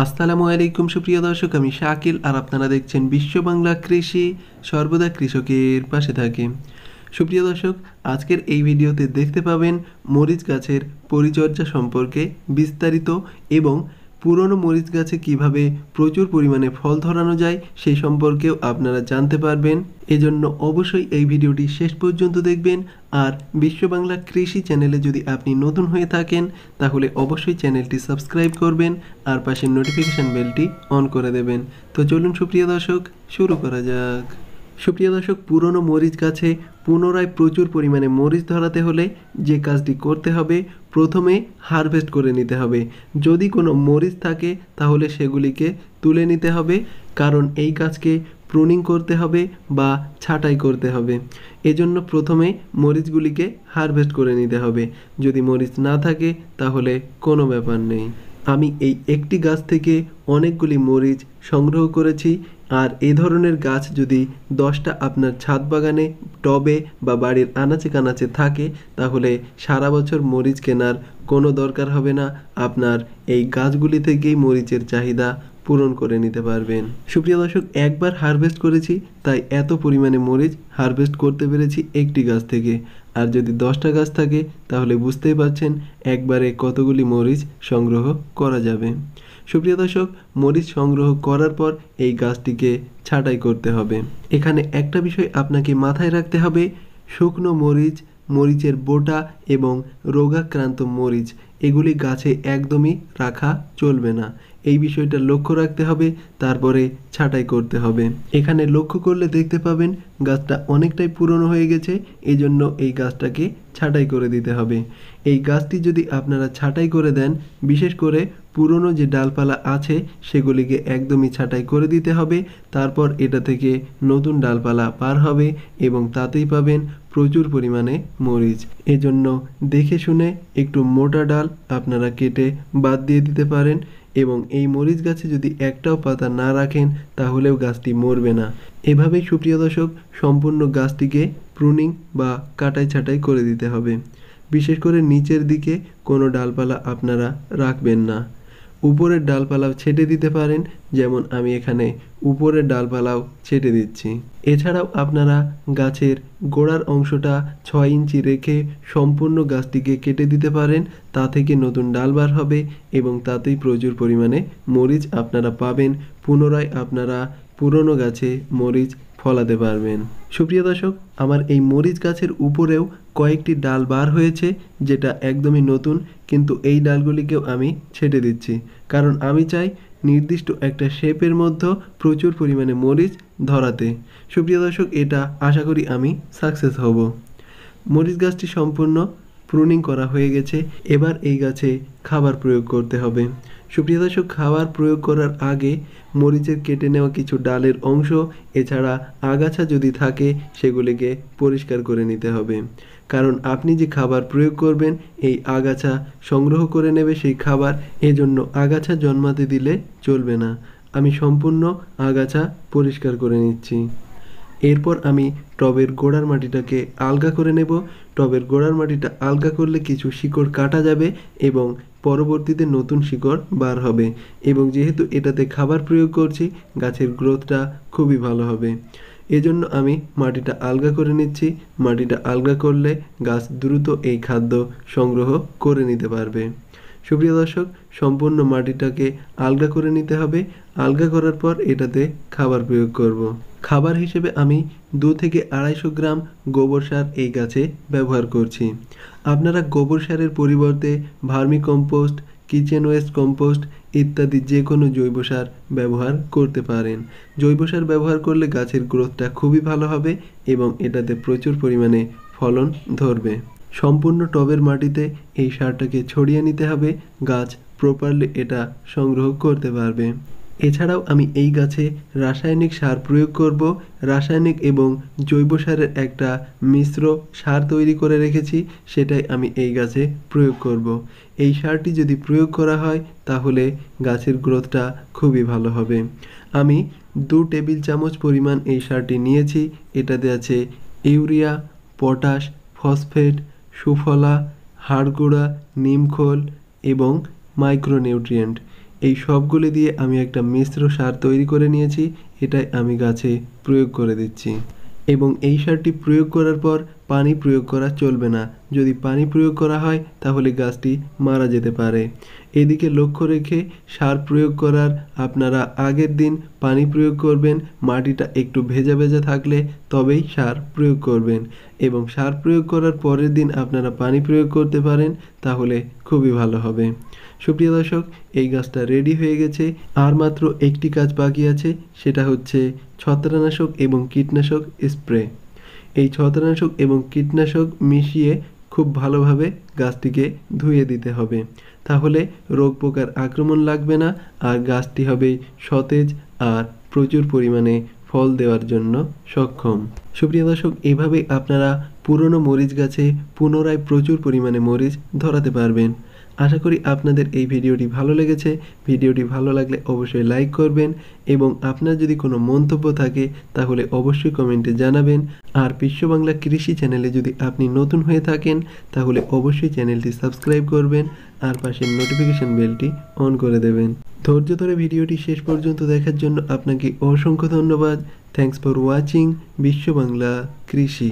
আসসালামু আলাইকুম সুপ্রিয় দর্শক, আমি শাকিল আর আপনারা দেখছেন বিশ্ব বাংলা কৃষি, সর্বদা কৃষকের পাশে থাকে। সুপ্রিয় দর্শক, আজকের এই ভিডিওতে দেখতে পাবেন মরিচ গাছের পরিচর্যা সম্পর্কে বিস্তারিত এবং পুরনো মরিচ গাছে কিভাবে প্রচুর পরিমাণে ফল ধরানো যায় সেই সম্পর্কেও আপনারা জানতে পারবেন। এজন্য অবশ্যই এই ভিডিওটি শেষ পর্যন্ত দেখবেন। আর বিশ্ব বাংলা কৃষি চ্যানেলে যদি আপনি নতুন হয়ে থাকেন তাহলে অবশ্যই চ্যানেলটি সাবস্ক্রাইব করবেন আর পাশের নোটিফিকেশান বেলটি অন করে দেবেন। তো চলুন সুপ্রিয় দর্শক, শুরু করা যাক। সুপ্রিয় দর্শক, পুরনো মরিচ গাছে পুনরায় প্রচুর পরিমাণে মরিচ ধরাতে হলে যে কাজটি করতে হবে, প্রথমে হারভেস্ট করে নিতে হবে। যদি কোনো মরিচ থাকে তাহলে সেগুলিকে তুলে নিতে হবে, কারণ এই গাছকে প্রুনিং করতে হবে বা ছাঁটাই করতে হবে। এজন্য প্রথমে মরিচগুলিকে হারভেস্ট করে নিতে হবে। যদি মরিচ না থাকে তাহলে কোনো ব্যাপার নেই। আমি এই একটি গাছ থেকে অনেকগুলি মরিচ সংগ্রহ করেছি। আর এই ধরনের গাছ যদি 10টা আপনার ছাদ বাগানে, টবে বা বাড়ির আনাচে কানাচে থাকে তাহলে সারা বছর মরিচ কেনার কোনো দরকার হবে না। আপনার এই গাছগুলি থেকেই মরিচের চাহিদা পূরণ করে নিতে পারবেন। সুপ্রিয় দর্শক, একবার হারভেস্ট করেছি তাই এত পরিমাণে মরিচ হারভেস্ট করতে পেরেছি একটি গাছ থেকে। আর যদি 10টা গাছ থাকে তাহলে বুঝতেই পারছেন একবারে কতগুলি মরিচ সংগ্রহ করা যাবে। সুপ্রিয় দর্শক, মরিচ সংগ্রহ করার পর এই গাছটিকে ছাঁটাই করতে হবে। এখানে একটা বিষয় আপনাকে মাথায় রাখতে হবে, শুকনো মরিচ, মরিচের বোটা এবং রোগাক্রান্ত মরিচ এগুলি গাছে একদমই রাখা চলবে না। এই বিষয়টা লক্ষ্য রাখতে হবে, তারপরে ছাঁটাই করতে হবে। এখানে লক্ষ্য করলে দেখতে পাবেন গাছটা অনেকটাই পুরনো হয়ে গেছে, এই জন্য এই গাছটাকে ছাঁটাই করে দিতে হবে। এই গাছটি যদি আপনারা ছাঁটাই করে দেন, বিশেষ করে পুরনো যে ডালপালা আছে সেগুলিকে একদমই ছাঁটাই করে দিতে হবে। তারপর এটা থেকে নতুন ডালপালা পার হবে এবং তাতেই পাবেন প্রচুর পরিমাণে মরিচ। এজন্য দেখে শুনে একটু মোটা ডাল আপনারা কেটে বাদ দিয়ে দিতে পারেন। এবং এই মরিচ গাছে যদি একটাও পাতা না রাখেন তাহলেও গাছটি মরবে না। এভাবেই সুপ্রিয় দর্শক, সম্পূর্ণ গাছটিকে প্রুনিং বা কাটাই ছাঁটাই করে দিতে হবে। বিশেষ করে নিচের দিকে কোনো ডালপালা আপনারা রাখবেন না। উপরের ডালপালাও ছেটে দিতে পারেন, যেমন আমি এখানে উপরের ডালপালাও ছেটে দিচ্ছি। এছাড়াও আপনারা গাছের গোড়ার অংশটা 6 ইঞ্চি রেখে সম্পূর্ণ গাছটিকে কেটে দিতে পারেন। তা থেকে নতুন ডাল বার হবে এবং তাতেই প্রচুর পরিমাণে মরিচ আপনারা পাবেন। পুনরায় আপনারা পুরনো গাছে মরিচ ফলাতে পারবেন। সুপ্রিয় দর্শক, আমার এই মরিচ গাছের উপরেও কয়েকটি ডাল বার হয়েছে যেটা একদমই নতুন, কিন্তু এই ডালগুলিকেও আমি ছেটে দিচ্ছি, কারণ আমি চাই নির্দিষ্ট একটা শেপের মধ্যে প্রচুর পরিমাণে মরিচ ধরাতে। সুপ্রিয় দর্শক, এটা আশা করি আমি সাকসেস হব। মরিচ গাছটি সম্পূর্ণ প্রুনিং করা হয়ে গেছে। এবার এই গাছে খাবার প্রয়োগ করতে হবে। সুপ্রিয় দর্শক, খাবার প্রয়োগ করার আগে মরিচের কেটে নেওয়া কিছু ডালের অংশ এছাড়া আগাছা যদি থাকে সেগুলিকে পরিষ্কার করে নিতে হবে, কারণ আপনি যে খাবার প্রয়োগ করবেন এই আগাছা সংগ্রহ করে নেবে সেই খাবার। এজন্য আগাছা জন্মাতে দিলে চলবে না। আমি সম্পূর্ণ আগাছা পরিষ্কার করে নিচ্ছি। এরপর আমি টবের গোড়ার মাটিটাকে আলগা করে নেব। টবের গোড়ার মাটিটা আলগা করলে কিছু শিকড় কাটা যাবে এবং পরবর্তীতে নতুন শিকড় বার হবে। এবং যেহেতু এটাতে খাবার প্রয়োগ করছি, গাছের গ্রোথটা খুবই ভালো হবে। এজন্য আমি মাটিটা আলগা করে নিচ্ছি। মাটিটা আলগা করলে গাছ দ্রুত এই খাদ্য সংগ্রহ করে নিতে পারবে। সুপ্রিয় দর্শক, সম্পূর্ণ মাটিটাকে আলগা করে নিতে হবে। আলগা করার পর এটাতে খাবার প্রয়োগ করব। খাবার হিসেবে আমি 2 থেকে 250 গ্রাম গোবর সার এই গাছে ব্যবহার করছি। আপনারা গোবর সারের পরিবর্তে vermi compost, kitchen West compost ইত্যাদি যে কোনো জৈব সার ব্যবহার করতে পারেন। জৈব সার ব্যবহার করলে গাছের গ্রোথটা খুবই ভালো হবে এবং এটাতে প্রচুর পরিমাণে ফলন ধরবে। সম্পূর্ণ টবের মাটিতে এই সারটাকে ছড়িয়ে নিতে হবে, গাছ প্রপারলি এটা সংগ্রহ করতে পারবে। এছাড়াও আমি এই গাছে রাসায়নিক সার প্রয়োগ করব। রাসায়নিক এবং জৈব সারের একটা মিশ্র সার তৈরি করে রেখেছি, সেটাই আমি এই গাছে প্রয়োগ করব। এই সারটি যদি প্রয়োগ করা হয় তাহলে গাছের গ্রোথটা খুবই ভালো হবে। আমি 2 টেবিল চামচ পরিমাণ এই সারটি নিয়েছি। এটাতে আছে ইউরিয়া, পটাশ, ফসফেট, সুফলা, হাড় গুঁড়া, নিমখোল এবং মাইক্রোনিউট্রিয়েন্ট। এই সবগুলি দিয়ে আমি একটা মিশ্র সার তৈরি করে নিয়েছি, এটাই আমি গাছে প্রয়োগ করে দিচ্ছি। এবং এই সারটি প্রয়োগ করার পর পানি প্রয়োগ করা চলবে না। যদি পানি প্রয়োগ করা হয় তাহলে গাছটি মারা যেতে পারে। এদিকে লক্ষ্য রেখে সার প্রয়োগ করার আপনারা আগের দিন পানি প্রয়োগ করবেন, মাটিটা একটু ভেজা ভেজা থাকলে তবেই সার প্রয়োগ করবেন। এবং সার প্রয়োগ করার পরের দিন আপনারা পানি প্রয়োগ করতে পারেন, তাহলে খুবই ভালো হবে। সুপ্রিয় দর্শক, এই গাছটা রেডি হয়ে গেছে। আর মাত্র একটি কাজ বাকি আছে, সেটা হচ্ছে ছত্রাকনাশক এবং কীটনাশক স্প্রে। এই ছত্রাকনাশক এবং কীটনাশক মিশিয়ে খুব ভালোভাবে গাছটিকে ধুয়ে দিতে হবে। তাহলে রোগ পোকার আক্রমণ লাগবে না, আর গাছটি হবে সতেজ আর প্রচুর পরিমাণে ফল দেওয়ার জন্য সক্ষম। সুপ্রিয় দর্শক, এভাবে আপনারা পুরনো মরিচ গাছে পুনরায় প্রচুর পরিমাণে মরিচ ধরাতে পারবেন। আশা করি আপনাদের এই ভিডিওটি ভালো লেগেছে। ভিডিওটি ভালো লাগলে অবশ্যই লাইক করবেন, এবং আপনার যদি কোনো মন্তব্য থাকে তাহলে অবশ্যই কমেন্টে জানাবেন। আর বিশ্ব বাংলা কৃষি চ্যানেলে যদি আপনি নতুন হয়ে থাকেন তাহলে অবশ্যই চ্যানেলটি সাবস্ক্রাইব করবেন, আর পাশের নোটিফিকেশন বেলটি অন করে দেবেন। ধৈর্য ধরে ভিডিওটি শেষ পর্যন্ত দেখার জন্য আপনাকে অসংখ্য ধন্যবাদ। থ্যাঙ্কস ফর ওয়াচিং বিশ্ব বাংলা কৃষি।